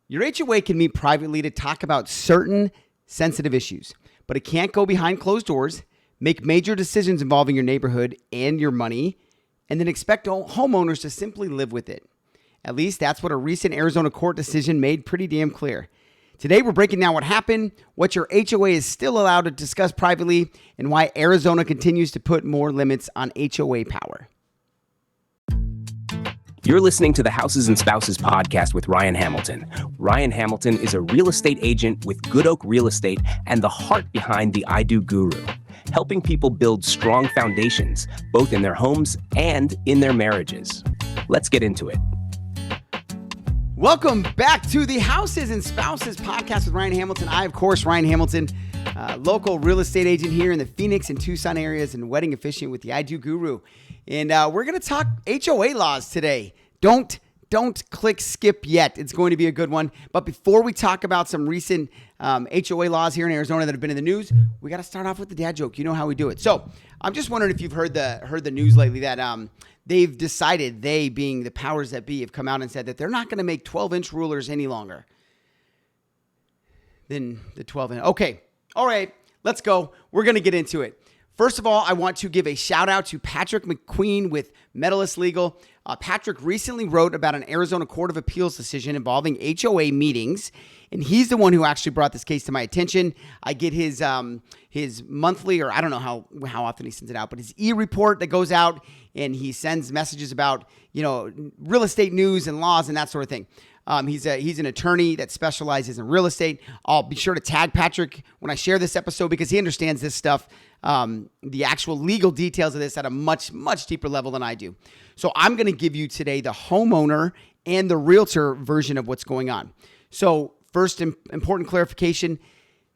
Your HOA can meet privately to talk about certain sensitive issues, but it can't go behind closed doors, make major decisions involving your neighborhood and your money, and then expect homeowners to simply live with it. At least that's what a recent Arizona court decision made pretty damn clear. Today, we're breaking down what happened, what your HOA is still allowed to discuss privately, and why Arizona continues to put more limits on HOA power. You're listening to the Houses and Spouses podcast with Ryan Hamilton. Ryan Hamilton is a real estate agent with Good Oak Real Estate and the heart behind the I Do Guru, helping people build strong foundations, both in their homes and in their marriages. Let's get into it. Welcome back to the Houses and Spouses podcast with Ryan Hamilton. I, of course, Ryan Hamilton, local real estate agent here in the Phoenix and Tucson areas and wedding officiant with the I Do Guru. And we're going to talk HOA laws today. Don't click skip yet. It's going to be a good one. But before we talk about some recent HOA laws here in Arizona that have been in the news, we got to start off with the dad joke. You know how we do it. So I'm just wondering if you've heard the news lately that they've decided, they being the powers that be, have come out and said that they're not going to make 12-inch rulers any longer than the 12-inch. Okay. All right. Let's go. We're going to get into it. First of all, I want to give a shout out to Patrick McQueen with Medalist Legal. Patrick recently wrote about an Arizona Court of Appeals decision involving HOA meetings, and he's the one who actually brought this case to my attention. I get his monthly, or I don't know how often he sends it out, but his e-report that goes out, and he sends messages about, real estate news and laws and that sort of thing. He's an attorney that specializes in real estate. I'll be sure to tag Patrick when I share this episode because he understands this stuff, the actual legal details of this at a much, much deeper level than I do. So I'm going to give you today the homeowner and the realtor version of what's going on. So first, important clarification.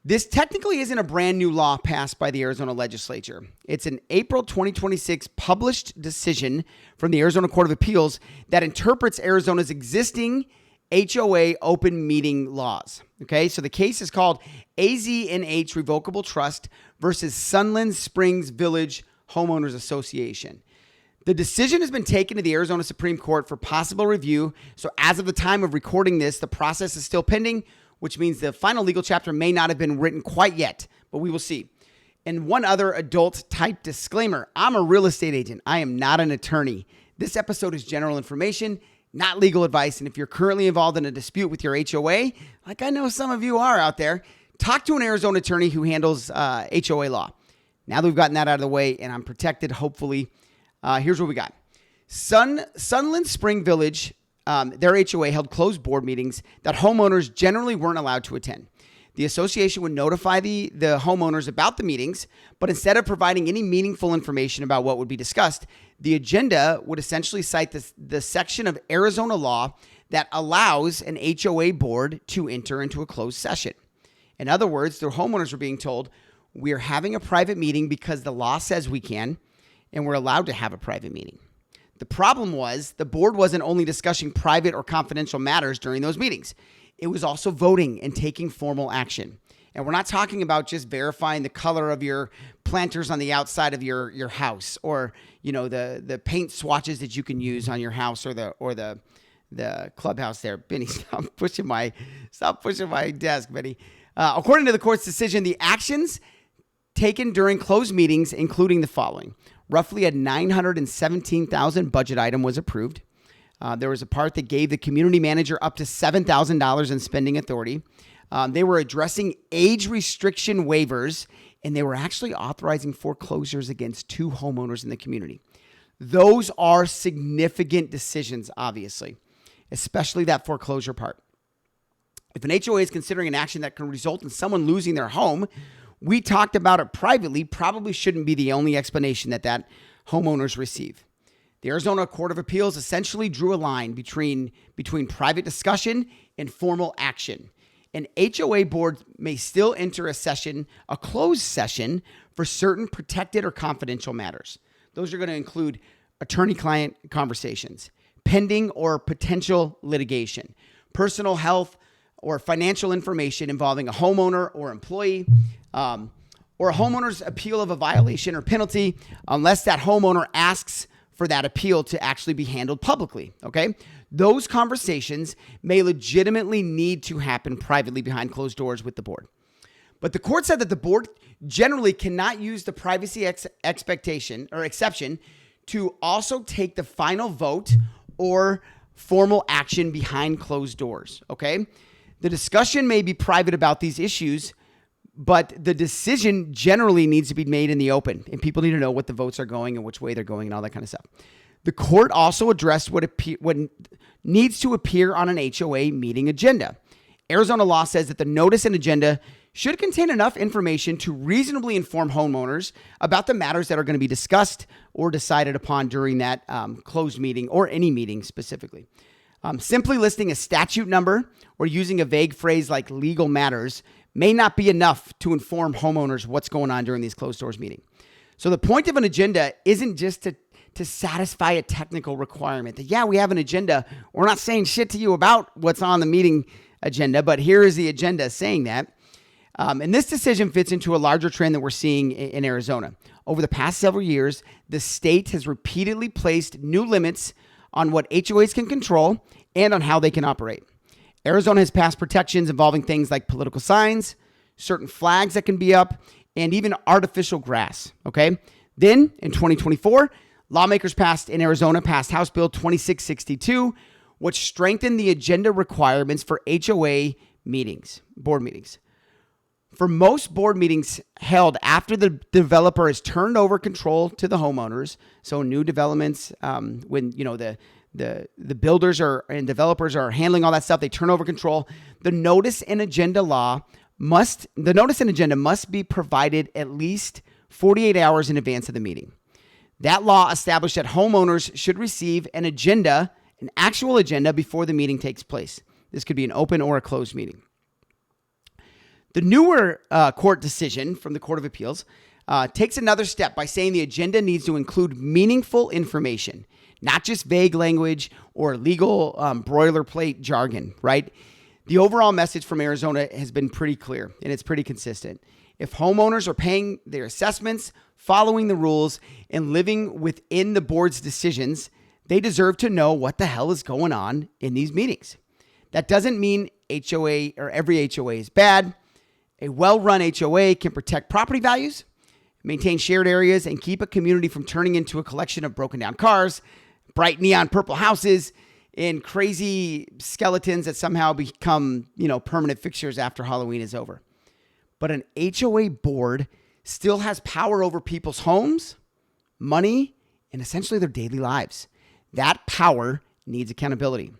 This technically isn't a brand new law passed by the Arizona legislature. It's an April 2026 published decision from the Arizona Court of Appeals that interprets Arizona's existing HOA open meeting laws. Okay, so the case is called AZNH Revocable Trust versus Sunland Springs Village Homeowners Association. The decision has been taken to the Arizona Supreme Court for possible review. So as of the time of recording this, the process is still pending, which means the final legal chapter may not have been written quite yet, but we will see. And one other adult type disclaimer. I'm a real estate agent. I am not an attorney. This episode is general information, not legal advice. And if you're currently involved in a dispute with your HOA, like I know some of you are out there, talk to an Arizona attorney who handles HOA law. Now that we've gotten that out of the way and I'm protected, hopefully, here's what we got. Sunland Spring Village, their HOA held closed board meetings that homeowners generally weren't allowed to attend. The association would notify the homeowners about the meetings, but instead of providing any meaningful information about what would be discussed, the agenda would essentially cite the section of Arizona law that allows an HOA board to enter into a closed session. In other words, the homeowners were being told, we're having a private meeting because the law says we can, and we're allowed to have a private meeting. The problem was the board wasn't only discussing private or confidential matters during those meetings. It was also voting and taking formal action. And we're not talking about just verifying the color of your planters on the outside of your house or, the paint swatches that you can use on your house or the clubhouse there. Benny, stop pushing my desk, Benny. According to the court's decision, the actions taken during closed meetings, including the following. Roughly a $917,000 budget item was approved. There was a part that gave the community manager up to $7,000 in spending authority. They were addressing age restriction waivers, and they were actually authorizing foreclosures against 2 homeowners in the community. Those are significant decisions, obviously, especially that foreclosure part. If an HOA is considering an action that can result in someone losing their home, we talked about it privately, probably shouldn't be the only explanation that homeowners receive. The Arizona Court of Appeals essentially drew a line between private discussion and formal action. An HOA board may still enter a closed session for certain protected or confidential matters. Those are going to include attorney-client conversations, pending or potential litigation, personal health or financial information involving a homeowner or employee, or a homeowner's appeal of a violation or penalty, unless that homeowner asks for that appeal to actually be handled publicly, okay? Those conversations may legitimately need to happen privately behind closed doors with the board. But the court said that the board generally cannot use the privacy expectation or exception to also take the final vote or formal action behind closed doors, okay? The discussion may be private about these issues, but the decision generally needs to be made in the open, and people need to know what the votes are going and which way they're going and all that kind of stuff. The court also addressed what needs to appear on an HOA meeting agenda. Arizona law says that the notice and agenda should contain enough information to reasonably inform homeowners about the matters that are going to be discussed or decided upon during that closed meeting or any meeting specifically. Simply listing a statute number or using a vague phrase like legal matters may not be enough to inform homeowners what's going on during these closed doors meeting. So the point of an agenda isn't just to satisfy a technical requirement that, yeah, we have an agenda. We're not saying shit to you about what's on the meeting agenda, but here is the agenda saying that. And this decision fits into a larger trend that we're seeing in Arizona. Over the past several years, the state has repeatedly placed new limits on what HOAs can control and on how they can operate. Arizona has passed protections involving things like political signs, certain flags that can be up, and even artificial grass, okay? Then, in 2024, lawmakers in Arizona passed House Bill 2662, which strengthened the agenda requirements for HOA meetings, board meetings. For most board meetings held after the developer has turned over control to the homeowners, so new developments, when the builders and developers are handling all that stuff, they turn over control. The notice and agenda must be provided at least 48 hours in advance of the meeting. That law established that homeowners should receive an actual agenda before the meeting takes place. This could be an open or a closed meeting. The newer court decision from the Court of Appeals takes another step by saying the agenda needs to include meaningful information, not just vague language or legal boilerplate jargon, right? The overall message from Arizona has been pretty clear, and it's pretty consistent. If homeowners are paying their assessments, following the rules, and living within the board's decisions, they deserve to know what the hell is going on in these meetings. That doesn't mean HOA or every HOA is bad. A well-run HOA can protect property values, maintain shared areas, and keep a community from turning into a collection of broken down cars, bright neon purple houses, and crazy skeletons that somehow become, permanent fixtures after Halloween is over. But an HOA board still has power over people's homes, money, and essentially their daily lives. That power needs accountability.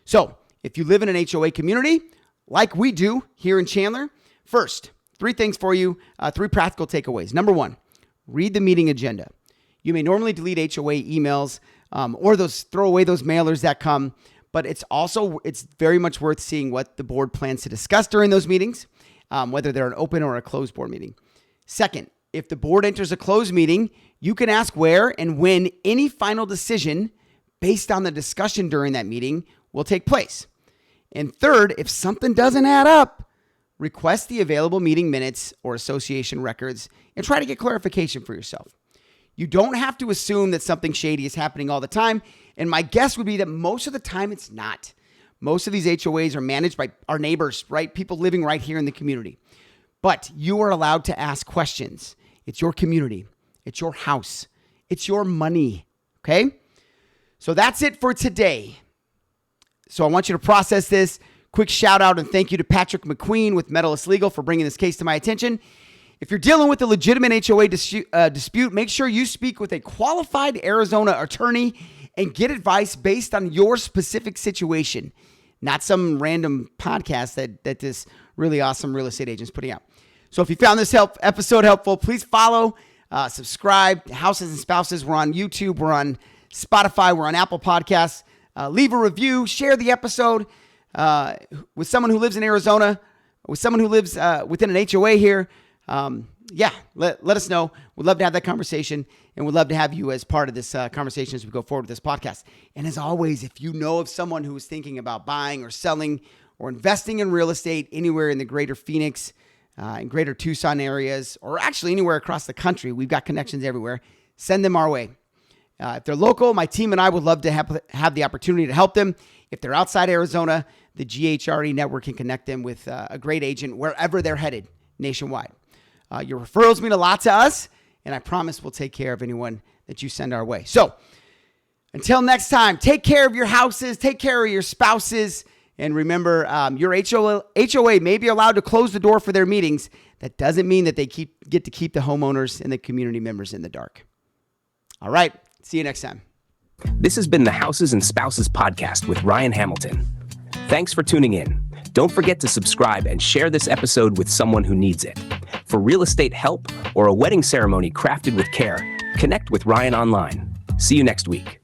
So if you live in an HOA community, like we do here in Chandler, first, 3 things for you, 3 practical takeaways. Number 1, read the meeting agenda. You may normally delete HOA emails or throw away those mailers that come, but it's very much worth seeing what the board plans to discuss during those meetings, whether they're an open or a closed board meeting. Second, if the board enters a closed meeting, you can ask where and when any final decision based on the discussion during that meeting will take place. And third, if something doesn't add up, request the available meeting minutes or association records and try to get clarification for yourself. You don't have to assume that something shady is happening all the time, and my guess would be that most of the time it's not. Most of these HOAs are managed by our neighbors, right? People living right here in the community. But you are allowed to ask questions. It's your community. It's your house. It's your money, okay? So that's it for today. So I want you to process this. Quick shout out and thank you to Patrick McQueen with Medalist Legal for bringing this case to my attention. If you're dealing with a legitimate HOA dispute, make sure you speak with a qualified Arizona attorney and get advice based on your specific situation, not some random podcast that this really awesome real estate agent's putting out. So if you found this episode helpful, please follow, subscribe. Houses and Spouses, we're on YouTube, we're on Spotify, we're on Apple Podcasts. Leave a review, share the episode with someone who lives in Arizona, with someone who lives within an HOA here. Let us know. We'd love to have that conversation, and we'd love to have you as part of this conversation as we go forward with this podcast. And as always, if you know of someone who is thinking about buying or selling or investing in real estate anywhere in the greater Phoenix and greater Tucson areas, or actually anywhere across the country, we've got connections everywhere, send them our way. If they're local, my team and I would love to have the opportunity to help them. If they're outside Arizona, the GHRE network can connect them with a great agent wherever they're headed nationwide. Your referrals mean a lot to us, and I promise we'll take care of anyone that you send our way. So until next time, take care of your houses, take care of your spouses, and remember, your HOA may be allowed to close the door for their meetings. That doesn't mean that they get to keep the homeowners and the community members in the dark. All right, see you next time. This has been the Houses and Spouses podcast with Ryan Hamilton. Thanks for tuning in. Don't forget to subscribe and share this episode with someone who needs it. For real estate help or a wedding ceremony crafted with care, connect with Ryan online. See you next week.